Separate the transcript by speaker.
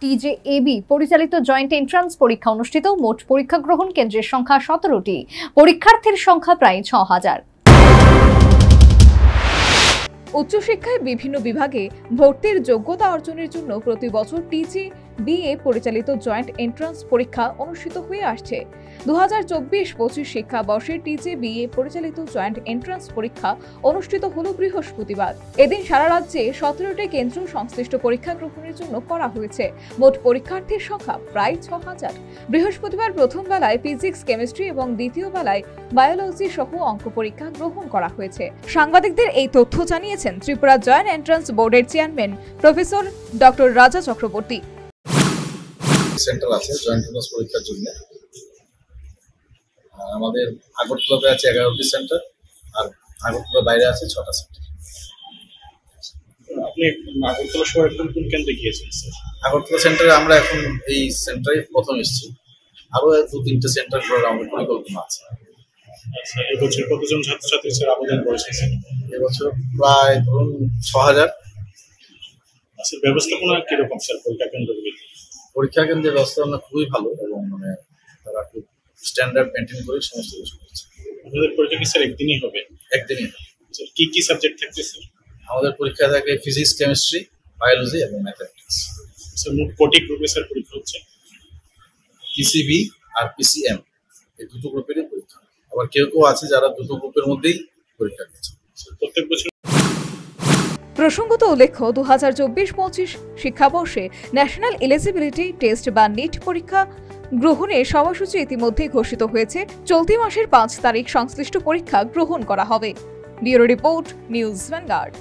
Speaker 1: টিজেএবি পরিচালিত joint entrance পরীক্ষা অনুষ্ঠিত। মোট পরীক্ষা গ্রহণ কেন্দ্রের সংখ্যা 17টি, পরীক্ষার্থীর সংখ্যা প্রায় 6000। উচ্চশিক্ষায় বিভিন্ন বিভাগে ভর্তির যোগ্যতা অর্জনের জন্য প্রতি বছর টিজেবিএ পরিচালিত জয়েন্ট এন্ট্রান্স পরীক্ষা অনুষ্ঠিত হয়ে আসছে। 2024-25 শিক্ষাবর্ষে টিজেবিএ পরিচালিত জয়েন্ট এন্ট্রান্স পরীক্ষা অনুষ্ঠিত হলো বৃহস্পতিবার। এদিন সারা রাজ্যে 17টি কেন্দ্র সংশ্লিষ্ট পরীক্ষা গ্রহণের জন্য করা হয়েছে। মোট পরীক্ষার্থীর সংখ্যা প্রায় 6000। বৃহস্পতিবার প্রথম বেলায় ফিজিক্স, কেমিস্ট্রি এবং দ্বিতীয় বেলায় বায়োলজি সহ অঙ্ক পরীক্ষা গ্রহণ করা হয়েছে। সাংবাদিকদের এই তথ্য জানিয়েছেন ত্রিপুরা জয়েন্ট এন্ট্রান্স বোর্ডের চেয়ারম্যান প্রফেসর ডক্টর রাজা চক্রবর্তী।
Speaker 2: সেন্টার আছে জয়েন্ট এন্ট্রান্স পরীক্ষার জন্য। আমাদের আগরতলাতে আছে 11টি সেন্টার, আর আগরতলার বাইরে আছে 6টা সেন্টার।
Speaker 3: আপনি আগরতলা শহরে কোন কেন্দ্রে গিয়েছেন স্যার?
Speaker 2: আগরতলা সেন্টারে আমরা এখন এই সেন্টারে প্রথম এসেছি, আরো 2-3টে সেন্টার করার আমাদের পরিকল্পনা আছে।
Speaker 3: আচ্ছা, এবছর কতজন ছাত্রছাত্রী স্যার আবেদন করেছেন?
Speaker 2: এবছর প্রায় ধরুন 6000।
Speaker 3: আচ্ছা, ব্যবস্থাপনা কিরকম স্যার পরীক্ষা কেন্দ্রগুলিতে?
Speaker 2: পরীক্ষা কেন্দ্রের ব্যবস্থাপনা খুবই ভালো এবং তারা খুব স্ট্যান্ডার্ড মেনটেন করে সমস্ত কিছু করছে।
Speaker 3: আপনাদের পরীক্ষা কি স্যার একদিনই হবে?
Speaker 2: একদিনই।
Speaker 3: স্যার কি সাবজেক্ট থাকবে স্যার?
Speaker 2: আমাদের পরীক্ষা থাকে ফিজিক্স, কেমিস্ট্রি, বায়োলজি এবং ম্যাথমেটিক্স।
Speaker 3: স্যার মোট কটি গ্রুপে স্যার পরীক্ষা হচ্ছে?
Speaker 2: পিসিবি আর পিসিএম এই দুটো গ্রুপেরই পরীক্ষা। আবার কেউ আছে যারা দুটো গ্রুপের মধ্যেই পরীক্ষা দিচ্ছে।
Speaker 3: প্রত্যেক বছর
Speaker 1: প্রসঙ্গত উল্লেখ্য, 2024-25 শিক্ষাবর্ষে ন্যাশনাল এলিজিবিলিটি টেস্ট বা নিট পরীক্ষা গ্রহণের সময়সূচি ইতিমধ্যে ঘোষিত হয়েছে। চলতি মাসের 5 তারিখ সংশ্লিষ্ট পরীক্ষা গ্রহণ করা হবে। Bureau report, news vanguard.